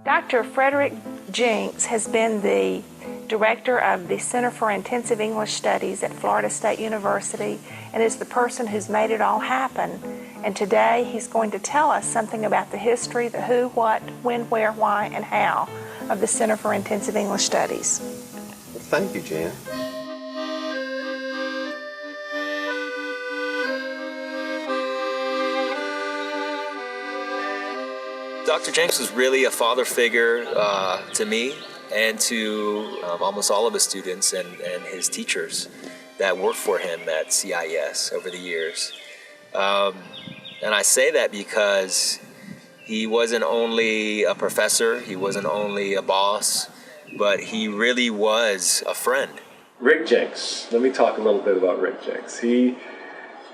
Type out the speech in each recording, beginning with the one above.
Dr. Frederick Jenks has been the director of the Center for Intensive English Studies at Florida State University and is the person who's made it all happen. And today he's going to tell us something about the history, the who, what, when, where, why, and how of the Center for Intensive English Studies. Well, thank you, Jan. Dr. Jenks was really a father figure to me and to almost all of his students and his teachers that worked for him at CIES over the years. And I say that because he wasn't only a professor, he wasn't only a boss, but he really was a friend. Rick Jenks. Let me talk a little bit about Rick Jenks. He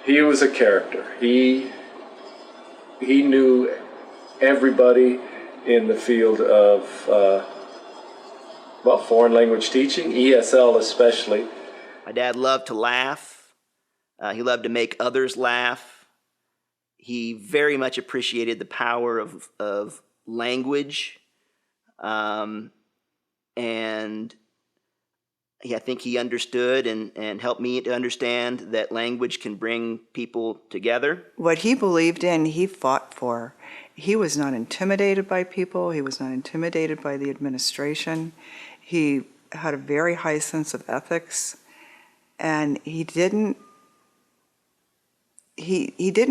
was a character. He knew everybody in the field of foreign language teaching, ESL especially. My dad loved to laugh. He loved to make others laugh. He very much appreciated the power of language, and I think he understood and helped me to understand that language can bring people together. What he believed in, he fought for. He was not intimidated by people. He was not intimidated by the administration. He had a very high sense of ethics, and he didn't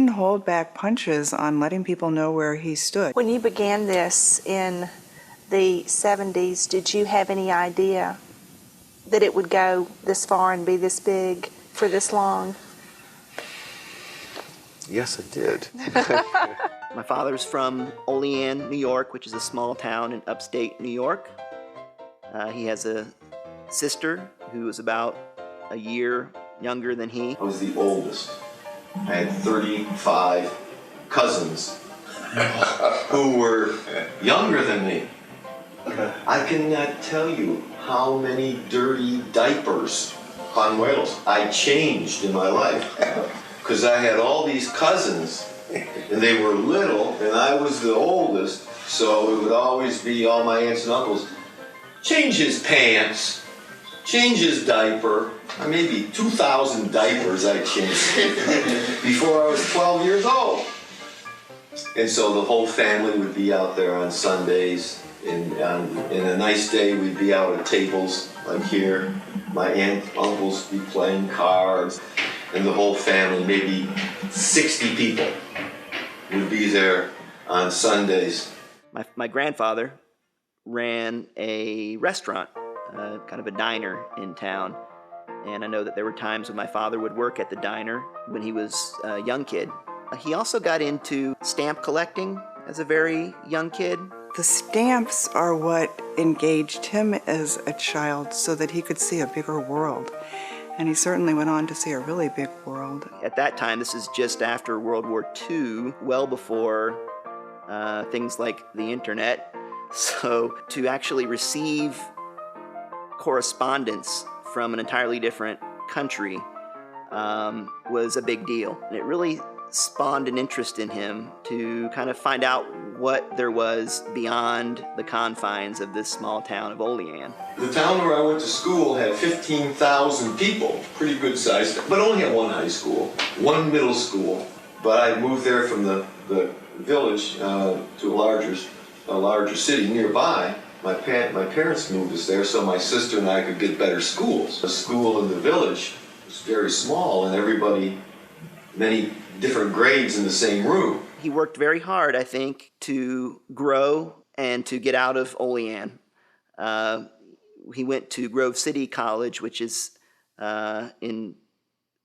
hold back punches on letting people know where he stood. When you began this in the 70s, did you have any idea that it would go this far and be this big for this long? Yes, I did. My father's from Olean, New York, which is a small town in upstate New York. He has a sister who is about a year younger than he. I was the oldest. I had 35 cousins who were younger than me. I cannot tell you how many dirty diapers, pañuelos, I changed in my life. Because I had all these cousins, and they were little, and I was the oldest, so it would always be all my aunts and uncles. Change his pants, change his diaper. Maybe 2,000 diapers I changed before I was 12 years old. And so the whole family would be out there on Sundays. In a nice day, we'd be out at tables like here. My aunt, uncles would be playing cards. And the whole family, maybe 60 people, would be there on Sundays. My grandfather ran a restaurant, kind of a diner in town. And I know that there were times when my father would work at the diner when he was a young kid. He also got into stamp collecting as a very young kid. The stamps are what engaged him as a child so that he could see a bigger world. And he certainly went on to see a really big world. At that time, this is just after World War II, well before things like the internet. So to actually receive correspondence from an entirely different country was a big deal. And it really spawned an interest in him to kind of find out what there was beyond the confines of this small town of Olean. The town where I went to school had 15,000 people, pretty good size, but only had one high school, one middle school. But I moved there from the village to a larger city nearby. My parents moved us there so my sister and I could get better schools. The school in the village was very small and everybody, many different grades in the same room. He worked very hard, I think, to grow and to get out of Olean. He went to Grove City College, which is in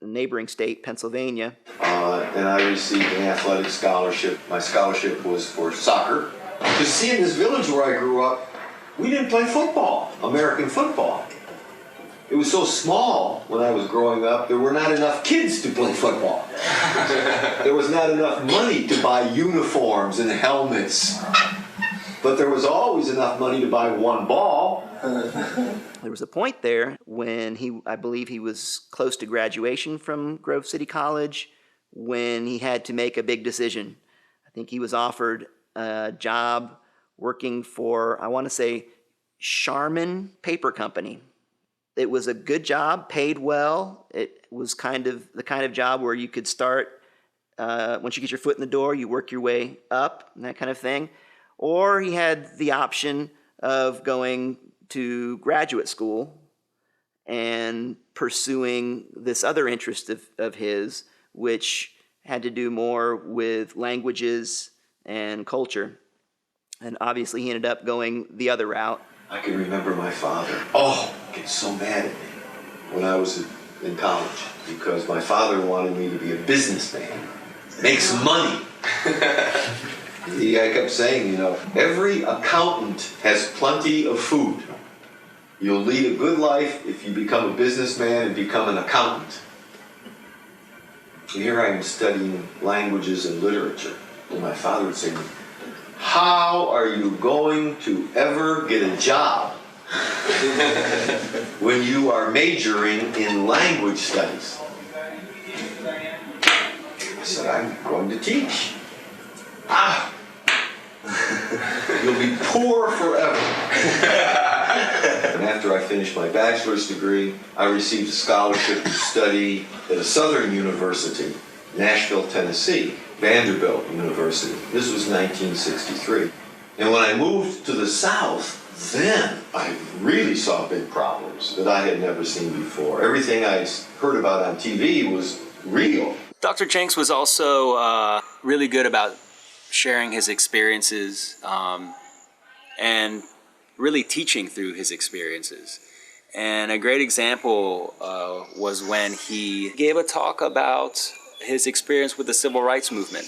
the neighboring state, Pennsylvania. And I received an athletic scholarship. My scholarship was for soccer. Because see, in this village where I grew up, we didn't play football, American football. It was so small when I was growing up, there were not enough kids to play football. There was not enough money to buy uniforms and helmets. But there was always enough money to buy one ball. There was a point there when I believe he was close to graduation from Grove City College, when he had to make a big decision. I think he was offered a job working for, I want to say, Charmin Paper Company. It was a good job, paid well. It was kind of the kind of job where you could start, once you get your foot in the door, you work your way up and that kind of thing. Or he had the option of going to graduate school and pursuing this other interest of his, which had to do more with languages and culture. And obviously he ended up going the other route. I can remember my father get so mad at me when I was in college because my father wanted me to be a businessman, make some money. I kept saying, every accountant has plenty of food. You'll lead a good life if you become a businessman and become an accountant. And here I am studying languages and literature. And my father would say to me, how are you going to ever get a job when you are majoring in language studies? I said, I'm going to teach. You'll be poor forever. And after I finished my bachelor's degree, I received a scholarship to study at a southern university, Nashville, Tennessee, Vanderbilt University. This was 1963. And when I moved to the South, then I really saw big problems that I had never seen before. Everything I heard about on TV was real. Dr. Jenks was also really good about sharing his experiences and really teaching through his experiences. And a great example was when he gave a talk about his experience with the civil rights movement.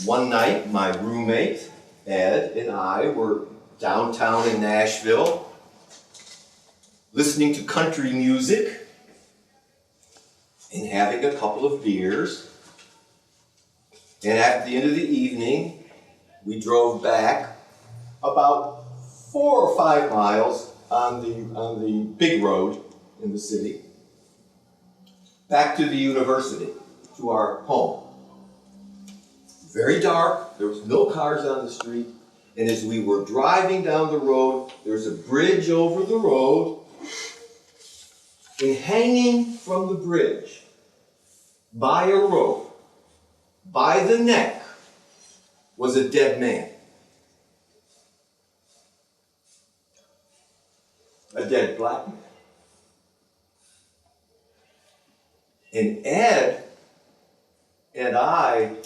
One night, my roommate, Ed, and I were downtown in Nashville listening to country music and having a couple of beers. And at the end of the evening, we drove back about 4 or 5 miles on the big road in the city, back to the university, to our home. Very dark, there was no cars on the street, and as we were driving down the road, there's a bridge over the road, and hanging from the bridge, by a rope, by the neck, was a dead man. A dead black man. And Ed and I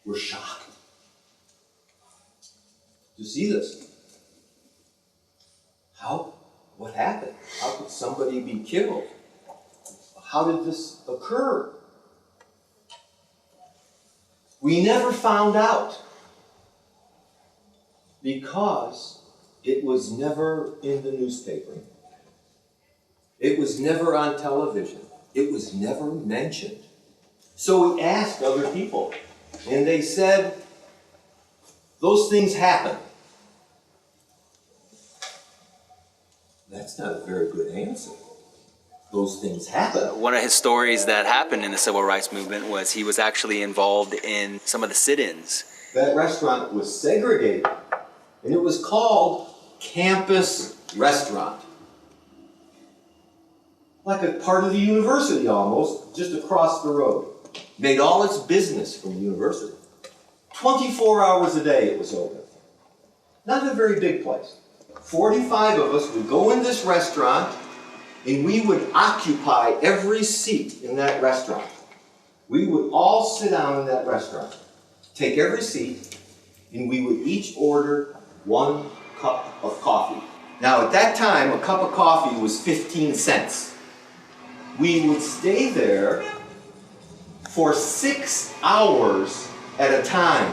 were shocked to see this. What happened? How could somebody be killed? How did this occur? We never found out because it was never in the newspaper. It was never on television. It was never mentioned. So we asked other people, and they said, those things happen. That's not a very good answer. Those things happen. One of his stories that happened in the civil rights movement was he was actually involved in some of the sit-ins. That restaurant was segregated, and it was called Campus Restaurant. Like a part of the university almost, just across the road. Made all its business from the university. 24 hours a day it was open. Not a very big place. 45 of us would go in this restaurant, and we would occupy every seat in that restaurant. We would all sit down in that restaurant, take every seat, and we would each order 1 cup of coffee. Now, at that time, a cup of coffee was 15 cents. We would stay there for 6 hours at a time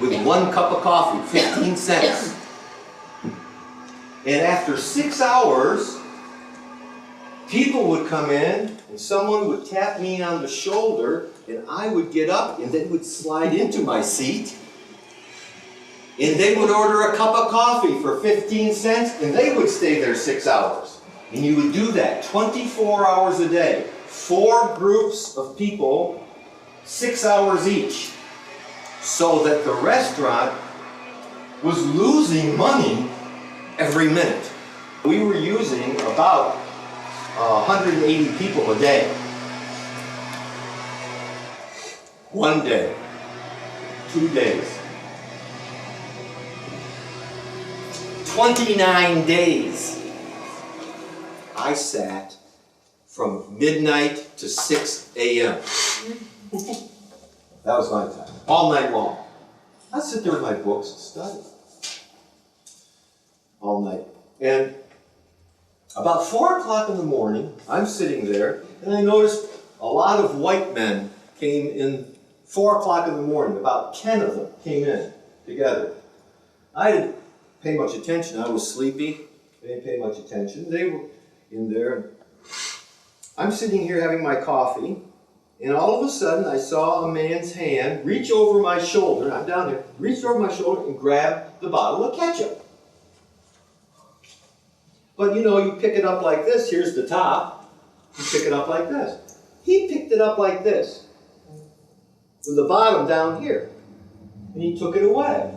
with 1 cup of coffee, 15 cents. And after 6 hours, people would come in and someone would tap me on the shoulder and I would get up and they would slide into my seat and they would order a cup of coffee for 15 cents and they would stay there 6 hours. And you would do that 24 hours a day. 4 groups of people, 6 hours each. So that the restaurant was losing money every minute. We were using about 180 people a day. One day, 2 days, 29 days. I sat from midnight to 6 a.m. That was my time, all night long. I'd sit there with my books and study all night. And about 4 o'clock in the morning, I'm sitting there, and I noticed a lot of white men came in 4 o'clock in the morning. About 10 of them came in together. I didn't pay much attention. I was sleepy. I didn't pay much attention. They were in there. I'm sitting here having my coffee, and all of a sudden I saw a man's hand reach over my shoulder. I'm down there. Reached over my shoulder and grabbed the bottle of ketchup. But you know, you pick it up like this. Here's the top. You pick it up like this. He picked it up like this, with the bottom down here. And he took it away.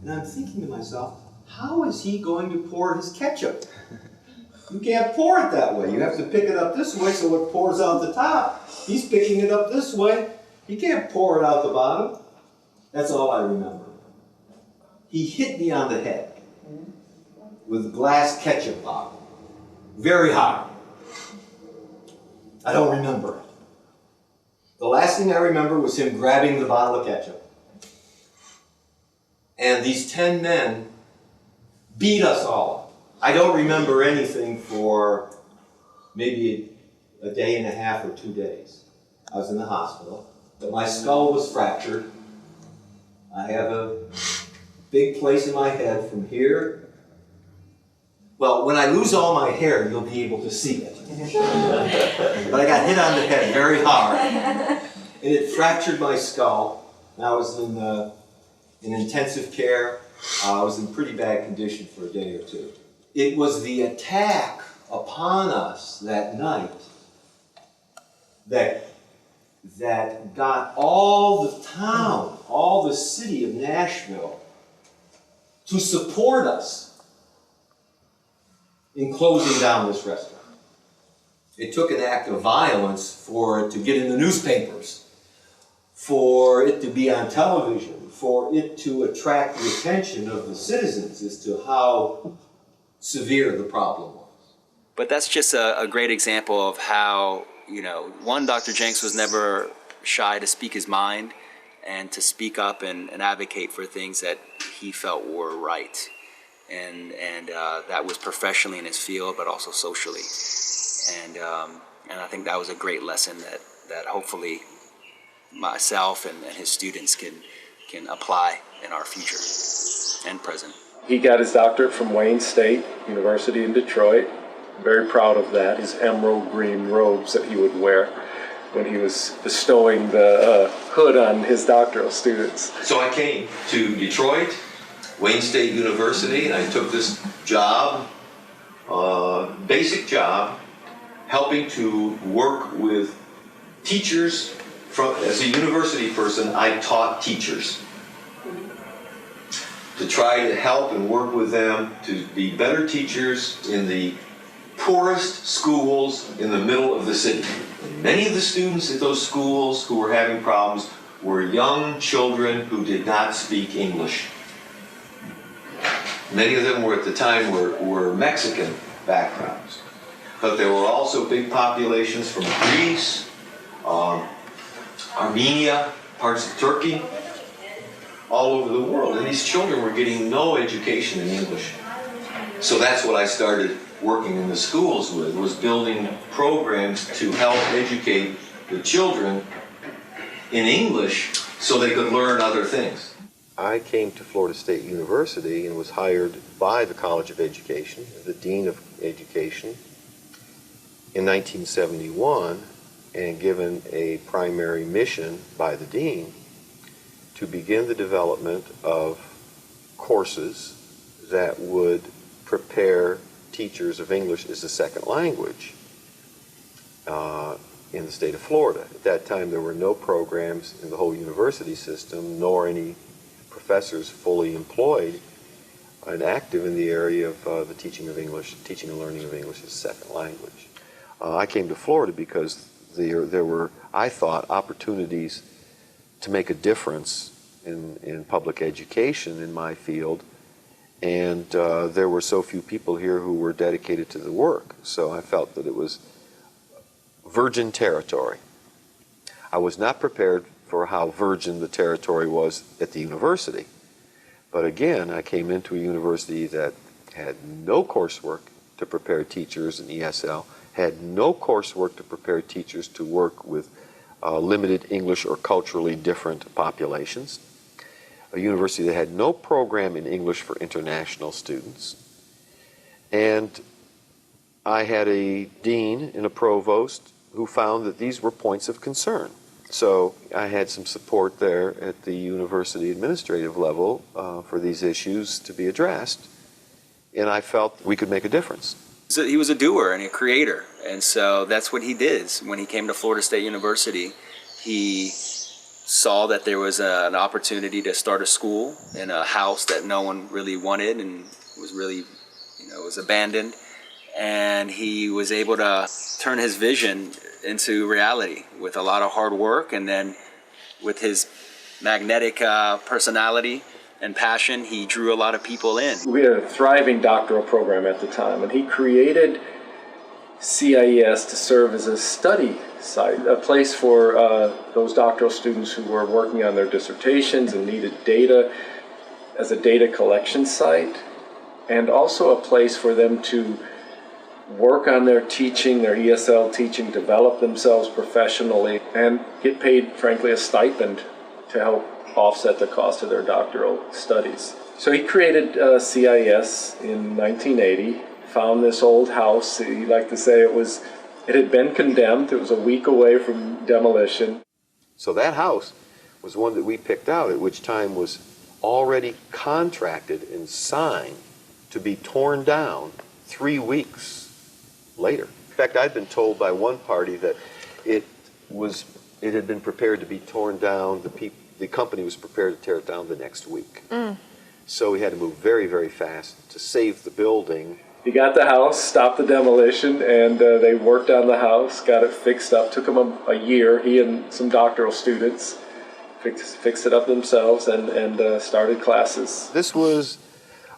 And I'm thinking to myself, how is he going to pour his ketchup? You can't pour it that way. You have to pick it up this way so it pours out the top. He's picking it up this way. He can't pour it out the bottom. That's all I remember. He hit me on the head with a glass ketchup bottle. Very hard. I don't remember it. The last thing I remember was him grabbing the bottle of ketchup. And these 10 men beat us all. I don't remember anything for maybe a day and a half or 2 days. I was in the hospital, but my skull was fractured. I have a big place in my head from here. Well, when I lose all my hair, you'll be able to see it. But I got hit on the head very hard, and it fractured my skull. And I was in intensive care. I was in pretty bad condition for a day or two. It was the attack upon us that night that got all the town, all the city of Nashville to support us in closing down this restaurant. It took an act of violence for it to get in the newspapers, for it to be on television, for it to attract the attention of the citizens as to how severe the problem was. But that's just a great example of how, one, Dr. Jenks was never shy to speak his mind and to speak up and advocate for things that he felt were right. And that was professionally in his field, but also socially. And I think that was a great lesson that hopefully myself and his students can apply in our future and present. He got his doctorate from Wayne State University in Detroit. Very proud of that. His emerald green robes that he would wear when he was bestowing the hood on his doctoral students. So I came to Detroit, Wayne State University, and I took this job, basic job, helping to work with teachers. As a university person, I taught teachers to try to help and work with them to be better teachers in the poorest schools in the middle of the city. And many of the students at those schools who were having problems were young children who did not speak English. Many of them were at the time were Mexican backgrounds. But there were also big populations from Greece, Armenia, parts of Turkey, all over the world. And these children were getting no education in English. So that's what I started working in the schools with, was building programs to help educate the children in English so they could learn other things. I came to Florida State University and was hired by the College of Education, the Dean of Education, in 1971, and given a primary mission by the Dean to begin the development of courses that would prepare teachers of English as a second language in the state of Florida. At that time, there were no programs in the whole university system, nor any professors fully employed and active in the area of the teaching of English, teaching and learning of English as a second language. I came to Florida because there were, I thought, opportunities to make a difference in public education in my field, and there were so few people here who were dedicated to the work, so I felt that it was virgin territory. I was not prepared for how virgin the territory was at the university, but again, I came into a university that had no coursework to prepare teachers in ESL, had no coursework to prepare teachers to work with limited English or culturally different populations, a university that had no program in English for international students, and I had a dean and a provost who found that these were points of concern. So I had some support there at the university administrative level for these issues to be addressed, and I felt we could make a difference. So he was a doer and a creator, and so that's what he did. When he came to Florida State University, he saw that there was an opportunity to start a school in a house that no one really wanted and was really, was abandoned, and he was able to turn his vision into reality with a lot of hard work, and then with his magnetic personality and passion, he drew a lot of people in. We had a thriving doctoral program at the time, and he created CIES to serve as a study site, a place for those doctoral students who were working on their dissertations and needed data as a data collection site, and also a place for them to work on their teaching, their ESL teaching, develop themselves professionally, and get paid, frankly, a stipend to help offset the cost of their doctoral studies. So he created CIES in 1980, found this old house. He liked to say it had been condemned. It was a week away from demolition. So that house was one that we picked out, at which time was already contracted and signed to be torn down 3 weeks later. In fact, I'd been told by one party that it had been prepared to be torn down. The company was prepared to tear it down the next week. So we had to move very, very fast to save the building. He got the house, stopped the demolition, and they worked on the house, got it fixed up. Took him a year. He and some doctoral students fixed it up themselves and started classes. This was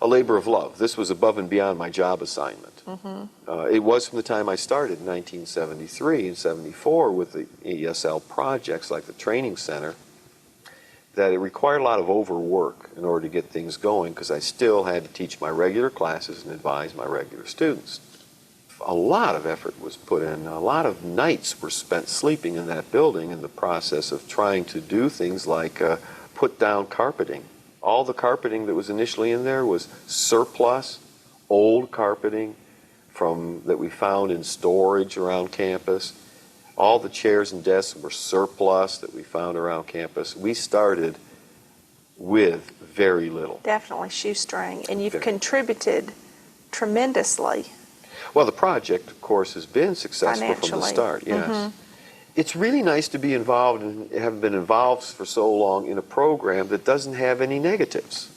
a labor of love. This was above and beyond my job assignment. It was from the time I started in 1973 and 74 with the ESL projects like the training center, that it required a lot of overwork in order to get things going, because I still had to teach my regular classes and advise my regular students. A lot of effort was put in. A lot of nights were spent sleeping in that building in the process of trying to do things like put down carpeting. All the carpeting that was initially in there was surplus, old carpeting that we found in storage around campus. All the chairs and desks were surplus that we found around campus. We started with very little. Definitely shoestring, and you've contributed tremendously. Well, the project, of course, has been successful from the start, yes. It's really nice to be involved and have been involved for so long in a program that doesn't have any negatives.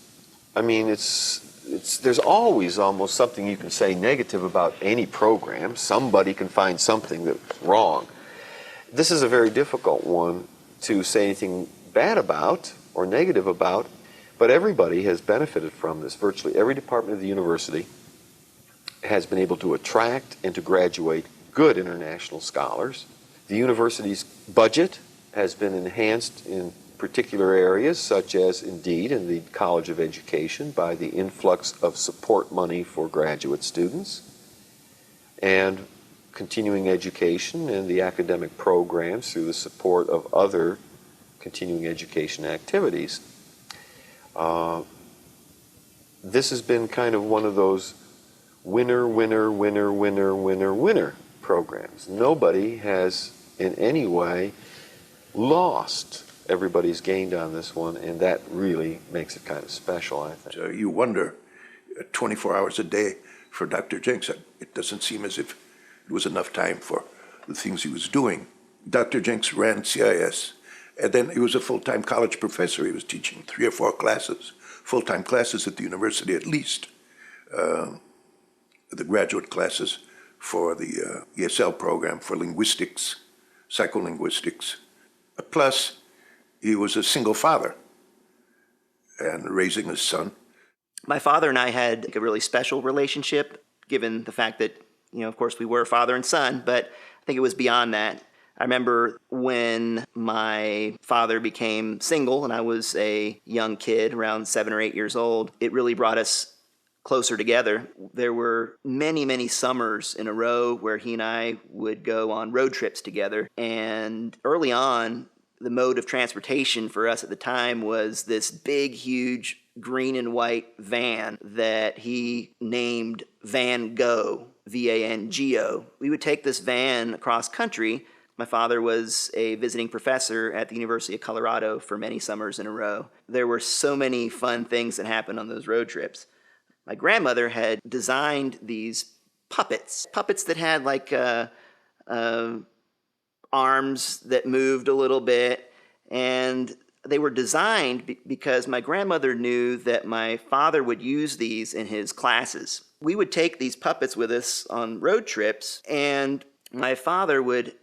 I mean, there's always almost something you can say negative about any program. Somebody can find something that's wrong. This is a very difficult one to say anything bad about or negative about, but everybody has benefited from this. Virtually every department of the university has been able to attract and to graduate good international scholars. The university's budget has been enhanced in particular areas, such as, indeed, in the College of Education by the influx of support money for graduate students, and continuing education and the academic programs through the support of other continuing education activities. This has been kind of one of those winner, winner, winner, winner, winner, winner programs. Nobody has in any way lost. Everybody's gained on this one, and that really makes it kind of special, I think. So you wonder, 24 hours a day for Dr. Jenks, it doesn't seem as if it was enough time for the things he was doing. Dr. Jenks ran CIS, and then he was a full-time college professor. He was teaching 3 or 4 classes full-time classes at the university at least, the graduate classes for the ESL program for linguistics, psycholinguistics. Plus, he was a single father and raising his son. My father and I had a really special relationship, given the fact that, of course, we were father and son, but I think it was beyond that. I remember when my father became single and I was a young kid, around 7 or 8 years old, it really brought us closer together. There were many, many summers in a row where he and I would go on road trips together. And early on, the mode of transportation for us at the time was this big, huge green and white van that he named Van Go, V-A-N-G-O. We would take this van across country. My father was a visiting professor at the University of Colorado for many summers in a row. There were so many fun things that happened on those road trips. My grandmother had designed these puppets that had like arms that moved a little bit, and they were designed because my grandmother knew that my father would use these in his classes. We would take these puppets with us on road trips, and my father would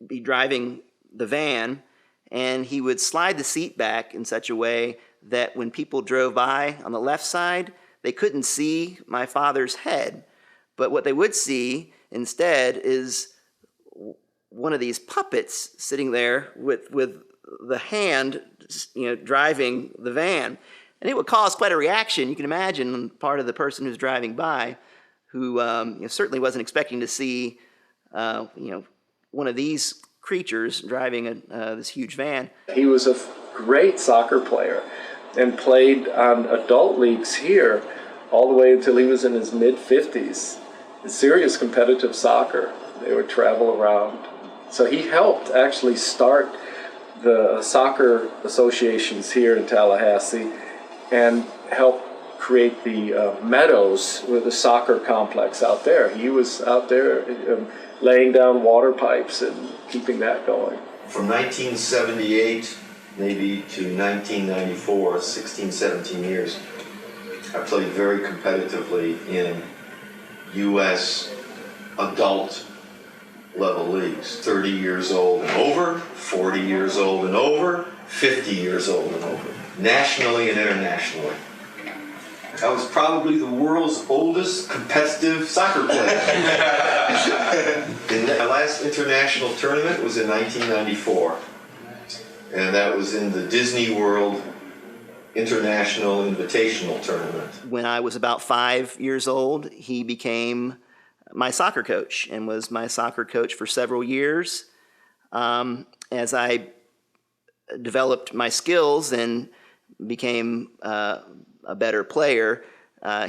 be driving the van, and he would slide the seat back in such a way that when people drove by on the left side, they couldn't see my father's head. But what they would see instead is one of these puppets sitting there with the hand, driving the van. And it would cause quite a reaction, you can imagine, on the part of the person who's driving by, who certainly wasn't expecting to see, one of these creatures driving this huge van. He was a great soccer player and played on adult leagues here all the way until he was in his mid-50s. Serious competitive soccer. They would travel around. So he helped actually start the soccer associations here in Tallahassee and helped create the meadows with the soccer complex out there. He was out there laying down water pipes and keeping that going. From 1978 maybe to 1994, 16, 17 years, I played very competitively in U.S. adult level leagues. 30 years old and over, 40 years old and over, 50 years old and over, nationally and internationally. I was probably the world's oldest competitive soccer player. And my last international tournament was in 1994. And that was in the Disney World International Invitational Tournament. When I was about 5 years old, he became my soccer coach and was my soccer coach for several years. As I developed my skills and became a better player,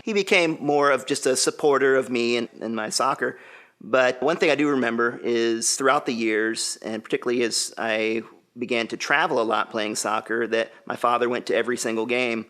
he became more of just a supporter of me and my soccer. But one thing I do remember is throughout the years, and particularly as I began to travel a lot playing soccer, that my father went to every single game.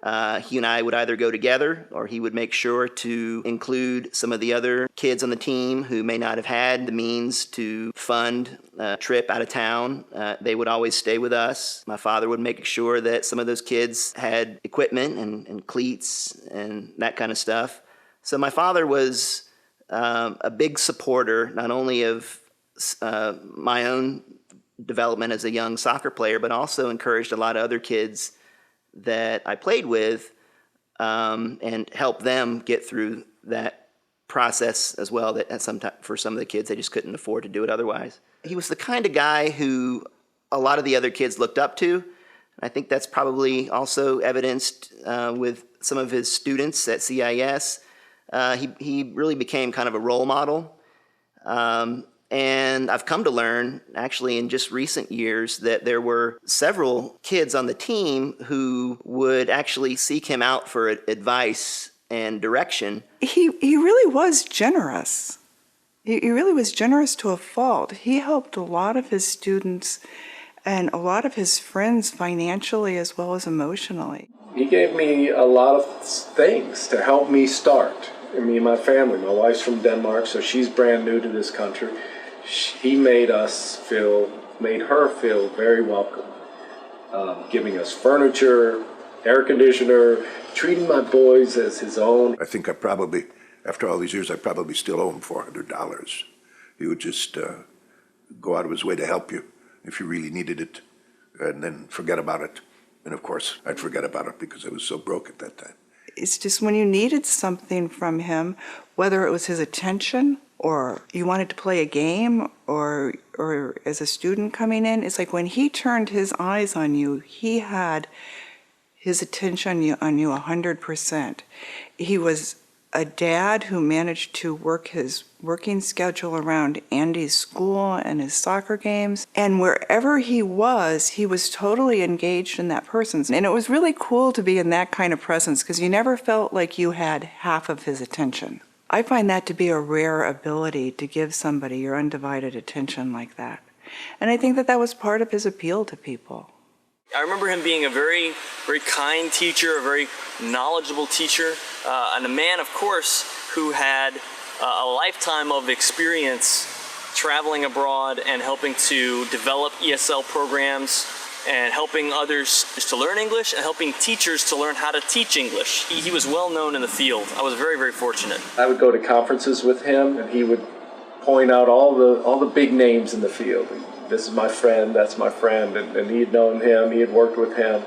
He and I would either go together, or he would make sure to include some of the other kids on the team who may not have had the means to fund a trip out of town. They would always stay with us. My father would make sure that some of those kids had equipment and cleats and that kind of stuff. So my father was a big supporter, not only of my own development as a young soccer player, but also encouraged a lot of other kids that I played with and helped them get through that process as well. That for some of the kids, they just couldn't afford to do it otherwise. He was the kind of guy who a lot of the other kids looked up to. I think that's probably also evidenced with some of his students at CIES. He really became kind of a role model. And I've come to learn, actually, in just recent years, that there were several kids on the team who would actually seek him out for advice and direction. He really was generous. He really was generous to a fault. He helped a lot of his students and a lot of his friends financially as well as emotionally. He gave me a lot of things to help me start. Me and my family. My wife's from Denmark, so she's brand new to this country. He made her feel very welcome, giving us furniture, air conditioner, treating my boys as his own. I think after all these years, I probably still owe him $400. He would just go out of his way to help you if you really needed it, and then forget about it. And of course, I'd forget about it because I was so broke at that time. It's just when you needed something from him, whether it was his attention or you wanted to play a game or as a student coming in, it's like when he turned his eyes on you, he had his attention on you 100%. He was a dad who managed to work his working schedule around Andy's school and his soccer games. And wherever he was totally engaged in that person. And it was really cool to be in that kind of presence because you never felt like you had half of his attention. I find that to be a rare ability to give somebody your undivided attention like that. And I think that was part of his appeal to people. I remember him being a very, very kind teacher, a very knowledgeable teacher, and a man, of course, who had a lifetime of experience traveling abroad and helping to develop ESL programs and helping others to learn English and helping teachers to learn how to teach English. He was well known in the field. I was very, very fortunate. I would go to conferences with him, and he would point out all the big names in the field. This is my friend, that's my friend, and he had known him, he had worked with him,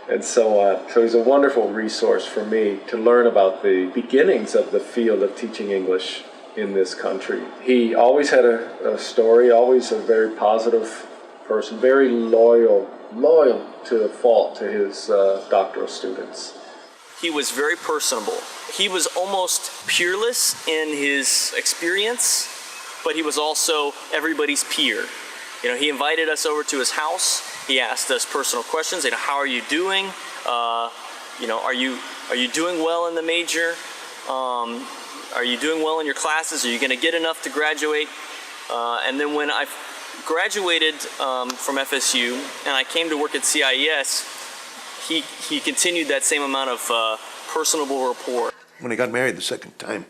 and so on. So he's a wonderful resource for me to learn about the beginnings of the field of teaching English in this country. He always had a story, always a very positive person, very loyal to a fault to his doctoral students. He was very personable. He was almost peerless in his experience, but he was also everybody's peer. You know, he invited us over to his house. He asked us personal questions. You know, how are you doing? You know, are you doing well in the major? Are you doing well in your classes? Are you going to get enough to graduate? And then when I graduated from FSU and I came to work at CIES, he continued that same amount of personable rapport. When he got married the second time,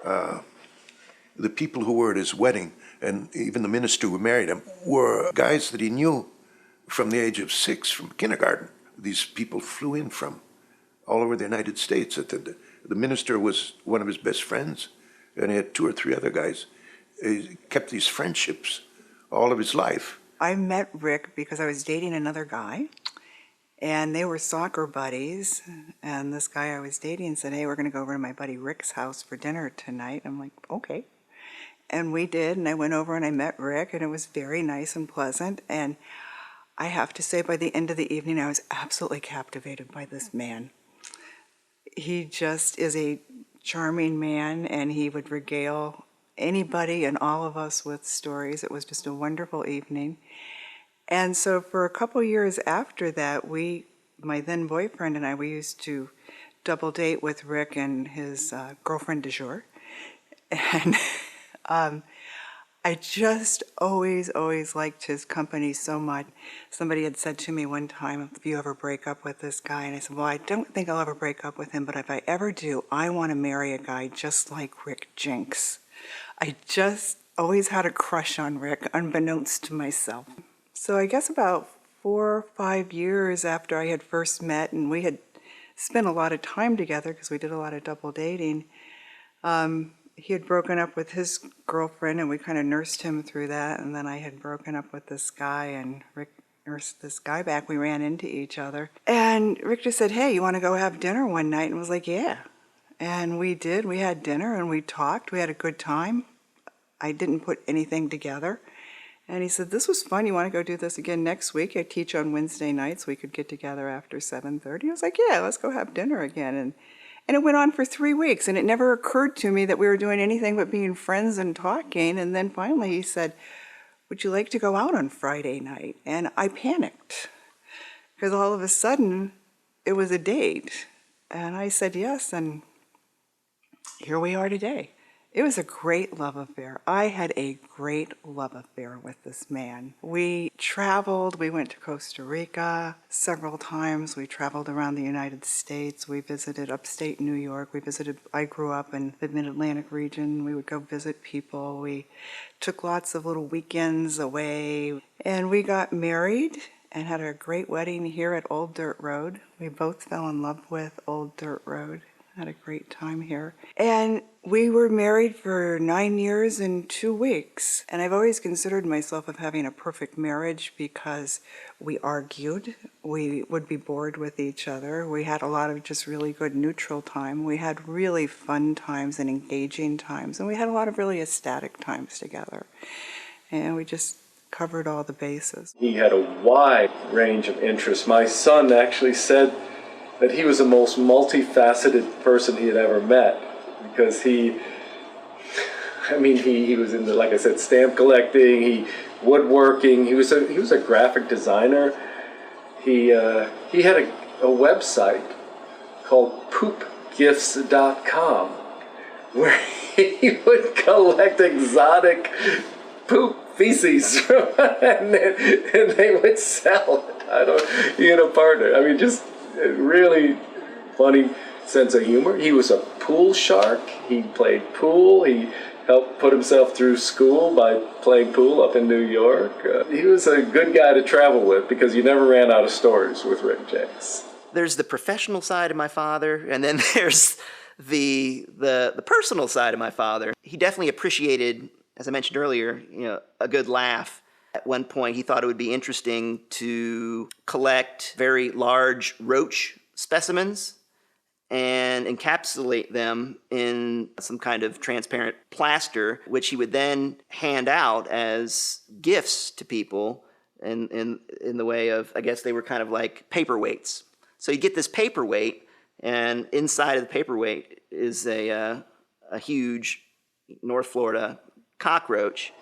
the people who were at his wedding and even the minister who married him were guys that he knew from the age of 6, from kindergarten. These people flew in from all over the United States. The minister was one of his best friends, and he had 2 or 3 other guys. He kept these friendships all of his life. I met Rick because I was dating another guy, and they were soccer buddies, and this guy I was dating said, hey, we're going to go over to my buddy Rick's house for dinner tonight. I'm like, okay. And we did, and I went over and I met Rick, and it was very nice and pleasant. And I have to say, by the end of the evening, I was absolutely captivated by this man. He just is a charming man, and he would regale anybody and all of us with stories. It was just a wonderful evening. And so for a couple years after that, my then boyfriend and I, we used to double date with Rick and his girlfriend du jour. And I just always liked his company so much. Somebody had said to me one time, if you ever break up with this guy, and I said, well, I don't think I'll ever break up with him, but if I ever do, I want to marry a guy just like Rick Jenks. I just always had a crush on Rick, unbeknownst to myself. So I guess about 4 or 5 years after I had first met, and we had spent a lot of time together because we did a lot of double dating, he had broken up with his girlfriend, and we kind of nursed him through that. And then I had broken up with this guy, and Rick nursed this guy back. We ran into each other. And Rick just said, hey, you want to go have dinner one night? And I was like, yeah. And we did. We had dinner, and we talked. We had a good time. I didn't put anything together. And he said, this was fun. You want to go do this again next week? I teach on Wednesday nights. We could get together after 7:30. I was like, yeah, let's go have dinner again. And it went on for 3 weeks, and it never occurred to me that we were doing anything but being friends and talking. And then finally he said, would you like to go out on Friday night? And I panicked, because all of a sudden it was a date. And I said yes, and here we are today. It was a great love affair. I had a great love affair with this man. We traveled. We went to Costa Rica several times. We traveled around the United States. We visited upstate New York. I grew up in the Mid-Atlantic region. We would go visit people. We took lots of little weekends away. And we got married, and had a great wedding here at Old Dirt Road. We both fell in love with Old Dirt Road. Had a great time here. And we were married for 9 years and 2 weeks. And I've always considered myself of having a perfect marriage because we argued. We would be bored with each other. We had a lot of just really good neutral time. We had really fun times and engaging times. And we had a lot of really ecstatic times together. And we just covered all the bases. He had a wide range of interests. My son actually said that he was the most multifaceted person he had ever met, because he was into, like I said, stamp collecting, woodworking. He was a graphic designer. He had a website called poopgifts.com where he would collect exotic poop feces and they would sell it. He had a partner. I mean, just a really funny sense of humor. He was a pool shark. He played pool. He helped put himself through school by playing pool up in New York. He was a good guy to travel with because you never ran out of stories with Rick Jenks. There's the professional side of my father, and then there's the personal side of my father. He definitely appreciated, as I mentioned earlier, a good laugh. At one point, he thought it would be interesting to collect very large roach specimens and encapsulate them in some kind of transparent plaster, which he would then hand out as gifts to people in the way of, I guess they were kind of like paperweights. So you get this paperweight, and inside of the paperweight is a huge North Florida cockroach.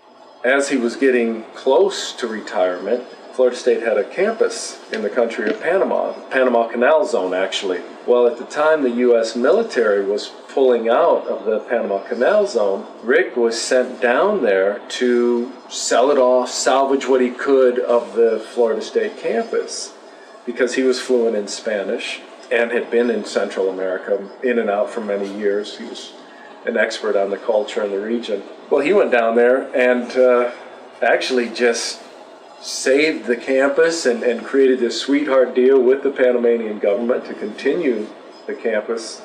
As he was getting close to retirement, Florida State had a campus in the country of Panama, Panama Canal Zone, actually. Well, at the time the U.S. military was pulling out of the Panama Canal Zone, Rick was sent down there to sell it off, salvage what he could of the Florida State campus, because he was fluent in Spanish and had been in Central America, in and out for many years. He was an expert on the culture in the region. Well, he went down there and actually just saved the campus and created this sweetheart deal with the Panamanian government to continue the campus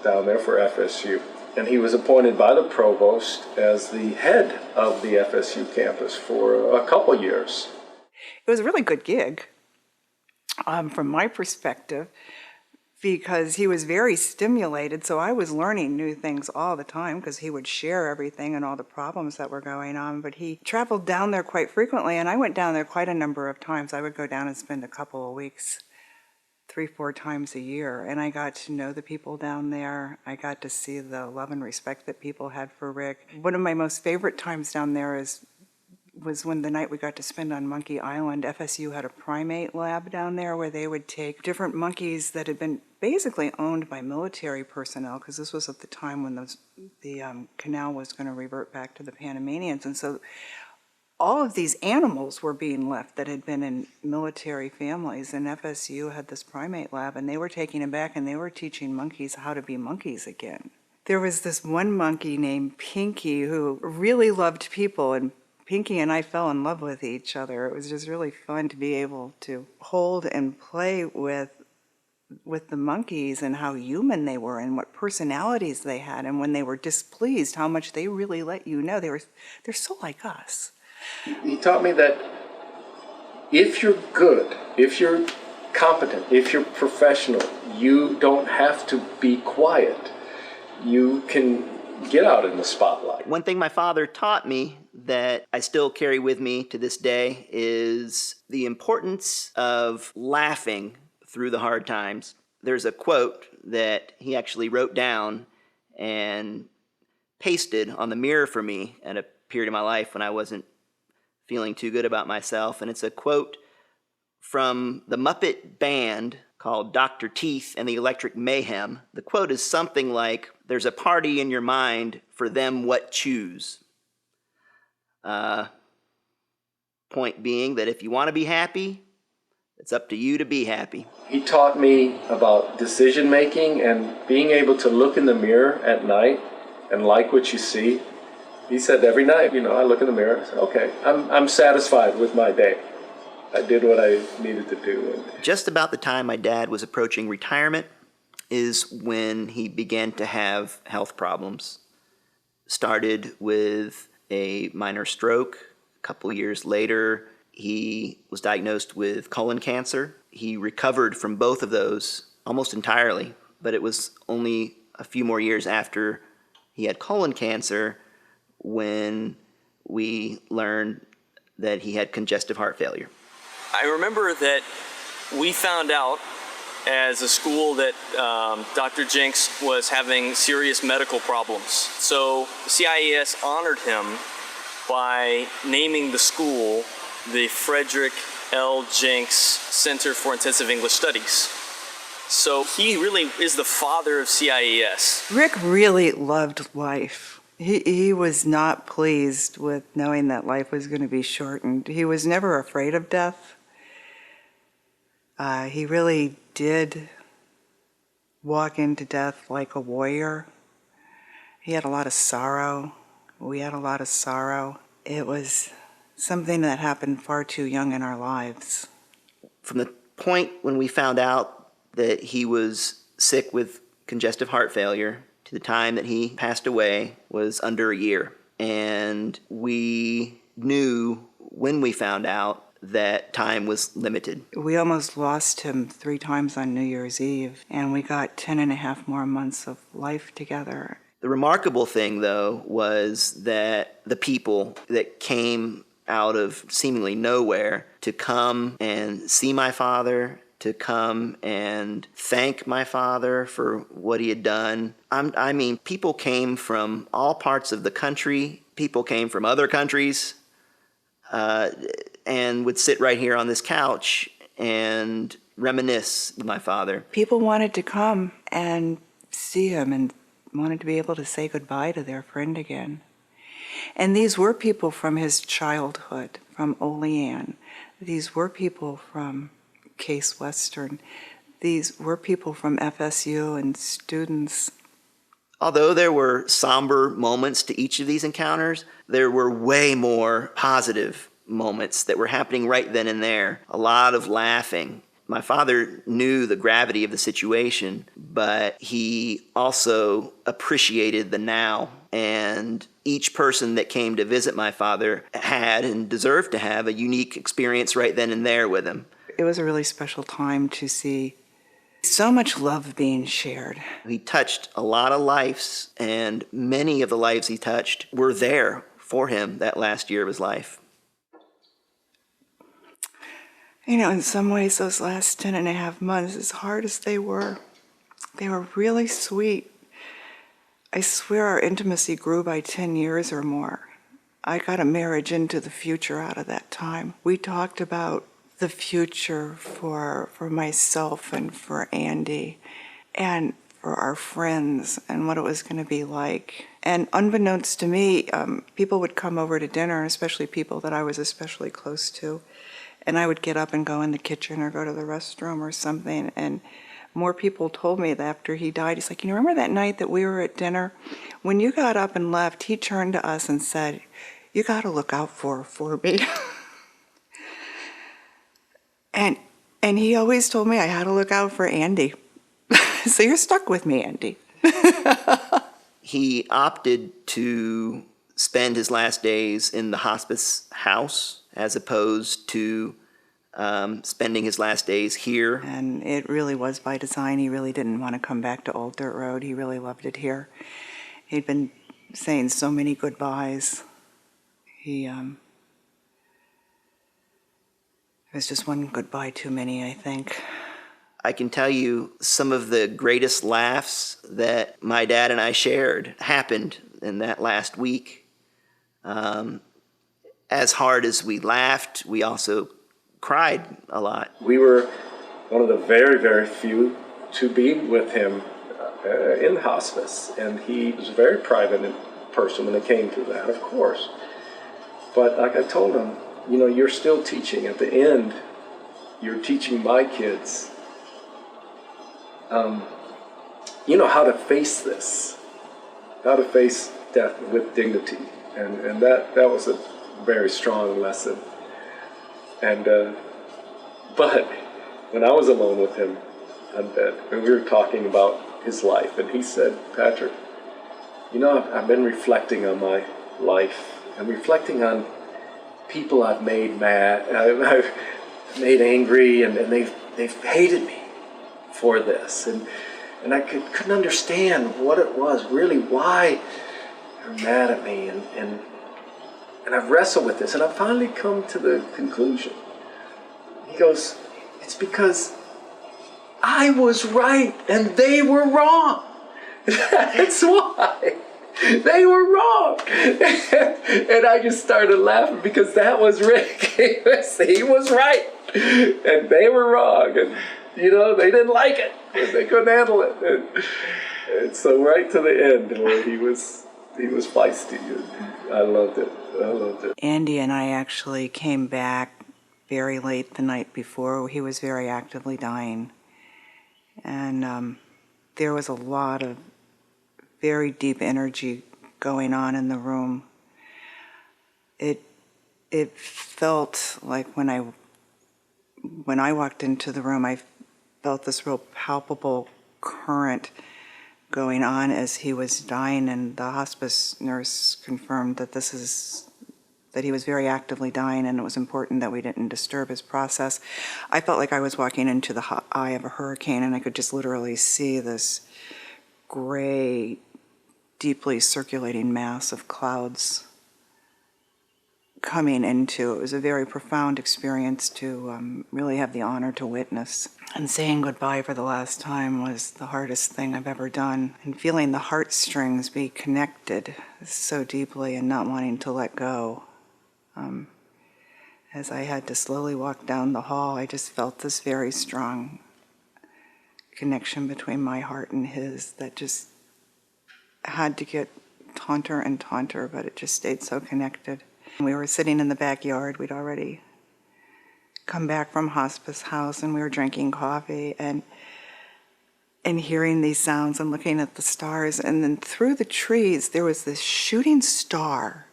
down there for FSU. And he was appointed by the provost as the head of the FSU campus for a couple years. It was a really good gig from my perspective, because he was very stimulated, so I was learning new things all the time because he would share everything and all the problems that were going on. But he traveled down there quite frequently, and I went down there quite a number of times. I would go down and spend a couple of weeks, 3-4 times a year, and I got to know the people down there. I got to see the love and respect that people had for Rick. One of my most favorite times down there was when the night we got to spend on Monkey Island. FSU had a primate lab down there where they would take different monkeys that had been basically owned by military personnel, because this was at the time when the canal was going to revert back to the Panamanians. And so all of these animals were being left that had been in military families, and FSU had this primate lab, and they were taking them back and they were teaching monkeys how to be monkeys again. There was this one monkey named Pinky who really loved people, and Pinky and I fell in love with each other. It was just really fun to be able to hold and play with the monkeys and how human they were and what personalities they had, and when they were displeased, how much they really let you know. They're so like us. He taught me that if you're good, if you're competent, if you're professional, you don't have to be quiet. You can get out in the spotlight. One thing my father taught me that I still carry with me to this day is the importance of laughing through the hard times. There's a quote that he actually wrote down and pasted on the mirror for me at a period of my life when I wasn't feeling too good about myself. And it's a quote from the Muppet Band called Dr. Teeth and the Electric Mayhem. The quote is something like, "There's a party in your mind, for them what choose." Point being that if you want to be happy, it's up to you to be happy. He taught me about decision making and being able to look in the mirror at night and like what you see. He said every night, I look in the mirror and say, okay, I'm satisfied with my day. I did what I needed to do. Just about the time my dad was approaching retirement is when he began to have health problems. Started with a minor stroke. A couple years later, he was diagnosed with colon cancer. He recovered from both of those almost entirely, but it was only a few more years after he had colon cancer when we learned that he had congestive heart failure. I remember that we found out as a school that Dr. Jenks was having serious medical problems. So CIES honored him by naming the school the Frederick L. Jenks Center for Intensive English Studies. So he really is the father of CIES. Rick really loved life. He was not pleased with knowing that life was going to be shortened. He was never afraid of death. He really did walk into death like a warrior. He had a lot of sorrow. We had a lot of sorrow. It was something that happened far too young in our lives. From the point when we found out that he was sick with congestive heart failure to the time that he passed away was under a year. And we knew when we found out that time was limited. We almost lost him 3 times on New Year's Eve, and we got 10 and a half more months of life together. The remarkable thing, though, was that the people that came out of seemingly nowhere to come and see my father, to come and thank my father for what he had done. I mean, people came from all parts of the country. People came from other countries and would sit right here on this couch and reminisce with my father. People wanted to come and see him and wanted to be able to say goodbye to their friend again. And these were people from his childhood, from Olean. These were people from Case Western. These were people from FSU and students. Although there were somber moments to each of these encounters, there were way more positive moments that were happening right then and there. A lot of laughing. My father knew the gravity of the situation, but he also appreciated the now. And each person that came to visit my father had and deserved to have a unique experience right then and there with him. It was a really special time to see so much love being shared. He touched a lot of lives, and many of the lives he touched were there for him that last year of his life. You know, in some ways, those last 10 and a half months, as hard as they were really sweet. I swear our intimacy grew by 10 years or more. I got a marriage into the future out of that time. We talked about the future for myself and for Andy and for our friends and what it was going to be like. And unbeknownst to me, people would come over to dinner, especially people that I was especially close to, and I would get up and go in the kitchen or go to the restroom or something, and more people told me that after he died, he's like, you remember that night that we were at dinner? When you got up and left, he turned to us and said, you got to look out for me. And he always told me I had to look out for Andy. So you're stuck with me, Andy. He opted to spend his last days in the hospice house as opposed to spending his last days here. And it really was by design. He really didn't want to come back to Old Dirt Road. He really loved it here. He'd been saying so many goodbyes. It was just one goodbye too many, I think. I can tell you some of the greatest laughs that my dad and I shared happened in that last week. As hard as we laughed, we also cried a lot. We were one of the very, very few to be with him in hospice, and he was a very private person when it came to that, of course. But like I told him, you know, you're still teaching. At the end, you're teaching my kids, you know, how to face this, how to face death with dignity. And that was a very strong lesson. And But when I was alone with him on bed, and we were talking about his life, and he said, Patrick, you know, I've been reflecting on my life. I'm reflecting on people I've made mad, I've made angry, and they've hated me for this. And I couldn't understand what it was, really, why they're mad at me. And I've wrestled with this, and I've finally come to the conclusion. He goes, it's because I was right and they were wrong. That's why. They were wrong. And I just started laughing because that was Rick. He was right and they were wrong. And, you know, they didn't like it. And they couldn't handle it. And so right to the end where he was feisty. I loved it. I loved it. Andy and I actually came back very late the night before. He was very actively dying. And there was a lot of very deep energy going on in the room. It felt like when I walked into the room, I felt this real palpable current going on as he was dying, and the hospice nurse confirmed that he was very actively dying, and it was important that we didn't disturb his process. I felt like I was walking into the eye of a hurricane, and I could just literally see this gray, deeply circulating mass of clouds coming into. It was a very profound experience to really have the honor to witness. And saying goodbye for the last time was the hardest thing I've ever done. And feeling the heartstrings be connected so deeply and not wanting to let go. As I had to slowly walk down the hall, I just felt this very strong connection between my heart and his that just had to get taunter and taunter, but it just stayed so connected. We were sitting in the backyard. We'd already come back from hospice house, and we were drinking coffee and hearing these sounds and looking at the stars. And then through the trees, there was this shooting star.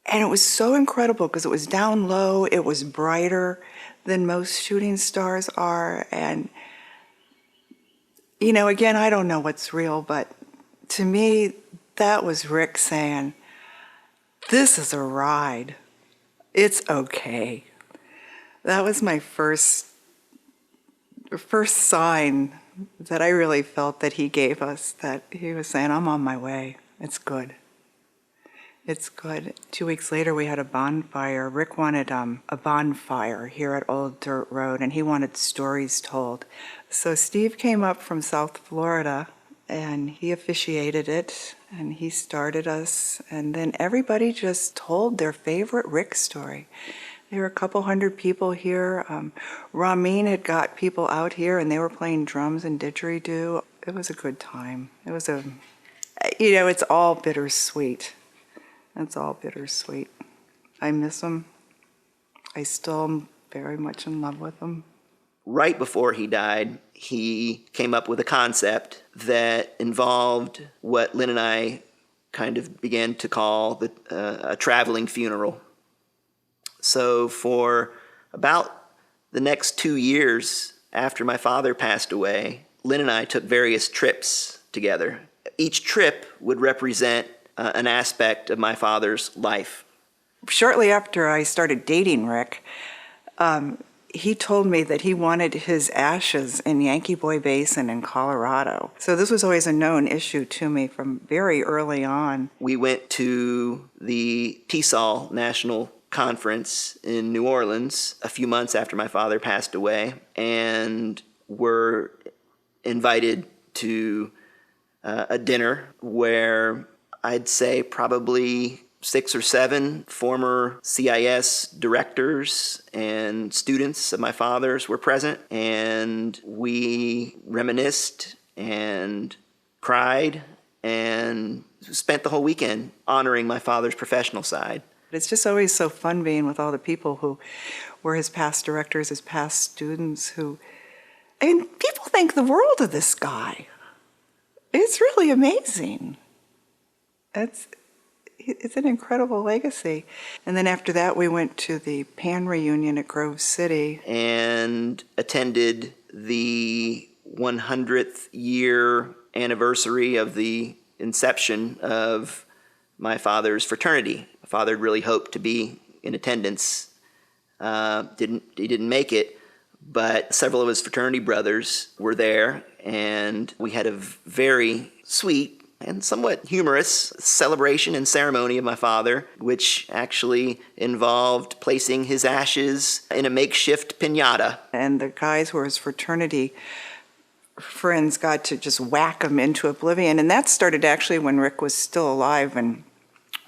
And it was so incredible because it was down low. It was brighter than most shooting stars are. And, you know, again, I don't know what's real, but to me, that was Rick saying, this is a ride. It's okay. That was my first sign that I really felt that he gave us, that he was saying, I'm on my way. It's good. It's good. 2 weeks later, we had a bonfire. Rick wanted a bonfire here at Old Dirt Road, and he wanted stories told. So Steve came up from South Florida, and he officiated it, and he started us, and then everybody just told their favorite Rick story. There were a couple hundred people here. Ramin had got people out here, and they were playing drums and didgeridoo. It was a good time. It was it's all bittersweet. It's all bittersweet. I miss him. I still am very much in love with him. Right before he died, he came up with a concept that involved what Lynn and I kind of began to call a traveling funeral. So for about the next 2 years after my father passed away, Lynn and I took various trips together. Each trip would represent an aspect of my father's life. Shortly after I started dating Rick, he told me that he wanted his ashes in Yankee Boy Basin in Colorado. So this was always a known issue to me from very early on. We went to the TESOL National Conference in New Orleans a few months after my father passed away, and were invited to a dinner where I'd say probably 6 or 7 former CIES directors and students of my father's were present, and we reminisced and cried and spent the whole weekend honoring my father's professional side. It's just always so fun being with all the people who were his past directors, his past students people think the world of this guy. It's really amazing. it's an incredible legacy. And then after that, we went to the Pan reunion at Grove City. And attended the 100th year anniversary of the inception of my father's fraternity. My father really hoped to be in attendance. He didn't make it, but several of his fraternity brothers were there, and we had a very sweet and somewhat humorous celebration and ceremony of my father, which actually involved placing his ashes in a makeshift piñata. And the guys who were his fraternity friends got to just whack him into oblivion. And that started actually when Rick was still alive and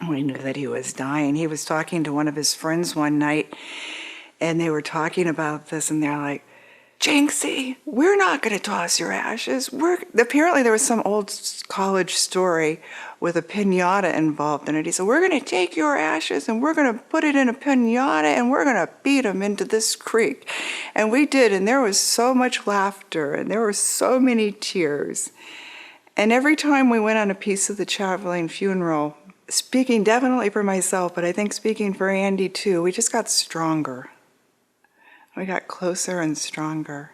we knew that he was dying. He was talking to one of his friends one night, and they were talking about this, and they're like, Jenksy, we're not going to toss your ashes. Apparently there was some old college story with a piñata involved in it. He said, we're going to take your ashes and we're going to put it in a piñata and we're going to beat them into this creek. And we did, and there was so much laughter and there were so many tears. And every time we went on a piece of the traveling funeral, speaking definitely for myself, but I think speaking for Andy too, we just got stronger. We got closer and stronger.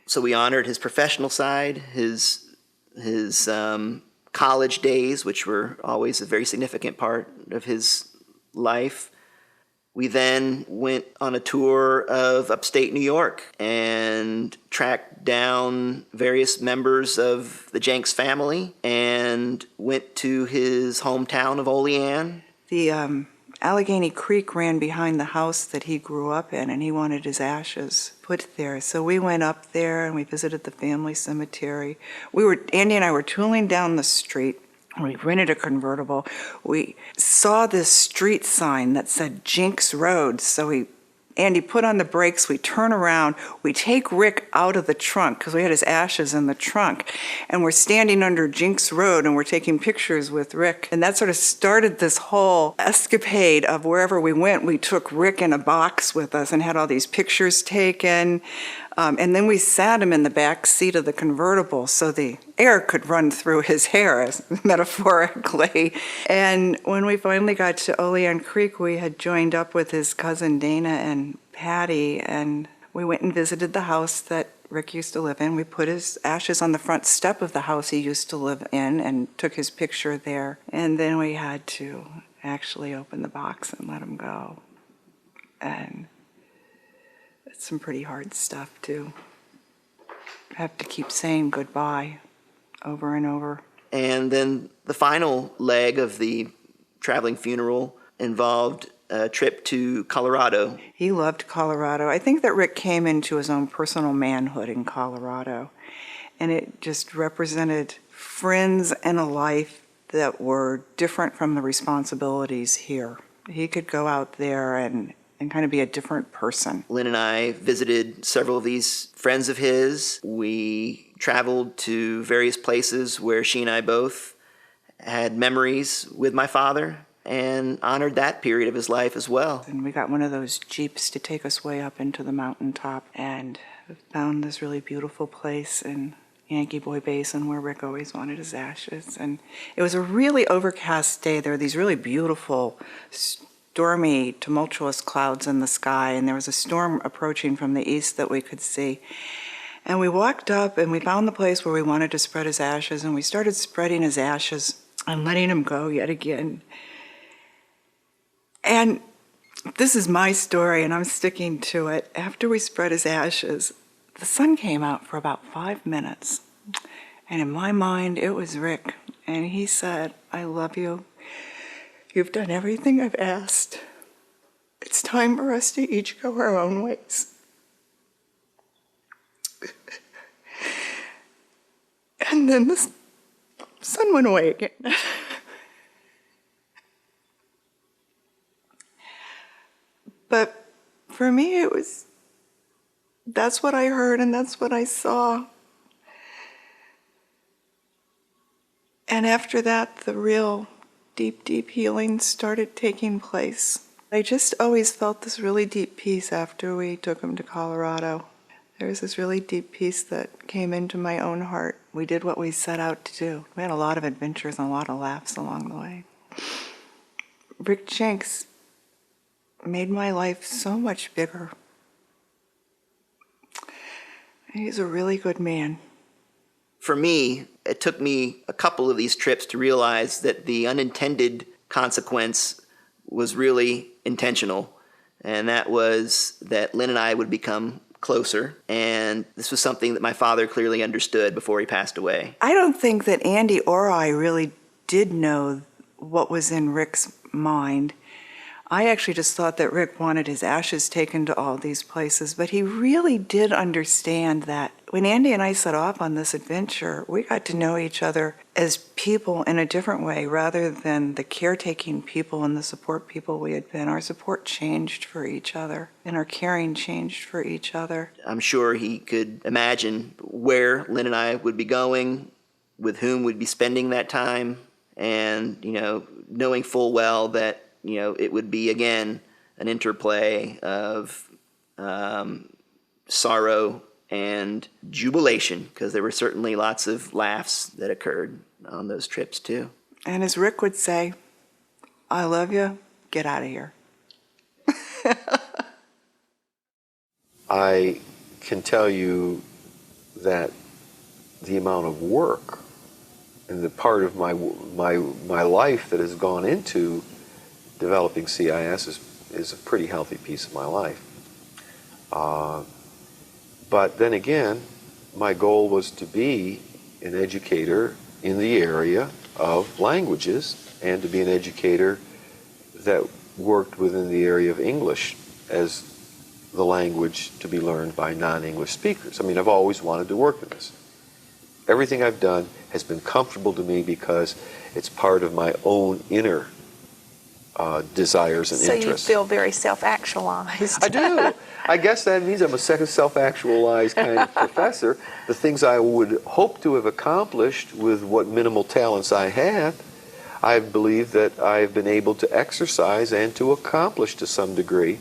So we honored his professional side, his college days, which were always a very significant part of his life. We then went on a tour of upstate New York and tracked down various members of the Jenks family and went to his hometown of Olean. The Allegheny Creek ran behind the house that he grew up in, and he wanted his ashes put there. So we went up there and we visited the family cemetery. Andy and I were tooling down the street. We rented a convertible. We saw this street sign that said Jenks Road. So Andy put on the brakes, we turn around, we take Rick out of the trunk, because we had his ashes in the trunk, and we're standing under Jenks Road and we're taking pictures with Rick. And that sort of started this whole escapade of wherever we went, we took Rick in a box with us and had all these pictures taken. And then we sat him in the back seat of the convertible so the air could run through his hair, metaphorically. And when we finally got to Olean Creek, we had joined up with his cousin Dana and Patty, and we went and visited the house that Rick used to live in. We put his ashes on the front step of the house he used to live in and took his picture there. And then we had to actually open the box and let him go. And it's some pretty hard stuff, too. Have to keep saying goodbye over and over. And then the final leg of the traveling funeral involved a trip to Colorado. He loved Colorado. I think that Rick came into his own personal manhood in Colorado, and it just represented friends and a life that were different from the responsibilities here. He could go out there and kind of be a different person. Lynn and I visited several of these friends of his. We traveled to various places where she and I both had memories with my father and honored that period of his life as well. And we got one of those Jeeps to take us way up into the mountaintop and found this really beautiful place in Yankee Boy Basin where Rick always wanted his ashes. And it was a really overcast day. There were these really beautiful stormy, tumultuous clouds in the sky, and there was a storm approaching from the east that we could see. And we walked up and we found the place where we wanted to spread his ashes, and we started spreading his ashes and letting him go yet again. And this is my story, and I'm sticking to it. After we spread his ashes, the sun came out for about 5 minutes. And in my mind, it was Rick. And he said, I love you. You've done everything I've asked. It's time for us to each go our own ways. And then the sun went away again. But for me, that's what I heard and that's what I saw. And after that, the real deep, deep healing started taking place. I just always felt this really deep peace after we took him to Colorado. There was this really deep peace that came into my own heart. We did what we set out to do. We had a lot of adventures and a lot of laughs along the way. Rick Jenks made my life so much bigger. He's a really good man. For me, it took me a couple of these trips to realize that the unintended consequence was really intentional. And that was that Lynn and I would become closer. And this was something that my father clearly understood before he passed away. I don't think that Andy or I really did know what was in Rick's mind. I actually just thought that Rick wanted his ashes taken to all these places, but he really did understand that. When Andy and I set off on this adventure, we got to know each other as people in a different way rather than the caretaking people and the support people we had been. Our support changed for each other, and our caring changed for each other. I'm sure he could imagine where Lynn and I would be going, with whom we'd be spending that time, and, knowing full well that it would be, again, an interplay of sorrow and jubilation, because there were certainly lots of laughs that occurred on those trips, too. And as Rick would say, I love you, get out of here. I can tell you that the amount of work and the part of my life that has gone into developing CIES is a pretty healthy piece of my life. But then again, my goal was to be an educator in the area of languages and to be an educator that worked within the area of English as the language to be learned by non-English speakers. I mean, I've always wanted to work in this. Everything I've done has been comfortable to me because it's part of my own inner desires and interests. So you feel very self-actualized. I do. I guess that means I'm a second self-actualized kind of professor. The things I would hope to have accomplished with what minimal talents I had, I believe that I've been able to exercise and to accomplish to some degree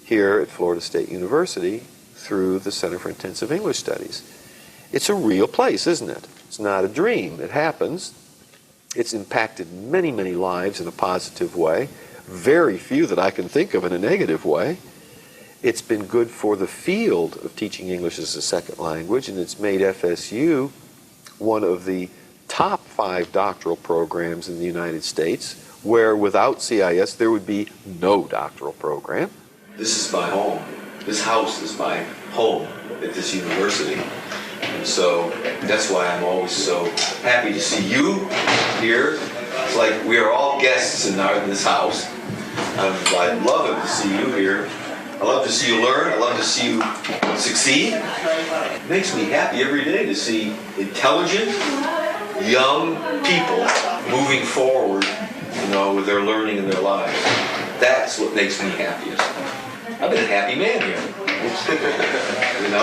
here at Florida State University through the Center for Intensive English Studies. It's a real place, isn't it? It's not a dream. It happens. It's impacted many, many lives in a positive way. Very few that I can think of in a negative way. It's been good for the field of teaching English as a second language, and it's made FSU one of the top 5 doctoral programs in the United States, where without CIES there would be no doctoral program. This is my home. This house is my home at this university. And so that's why I'm always so happy to see you here. It's like we are all guests in this house. I love it to see you here. I love to see you learn. I love to see you succeed. It makes me happy every day to see intelligent, young people moving forward, with their learning and their lives. That's what makes me happiest. I've been a happy man here.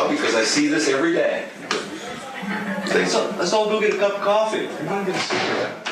Because I see this every day. Let's all go get a cup of coffee. I'm going to get a cigarette.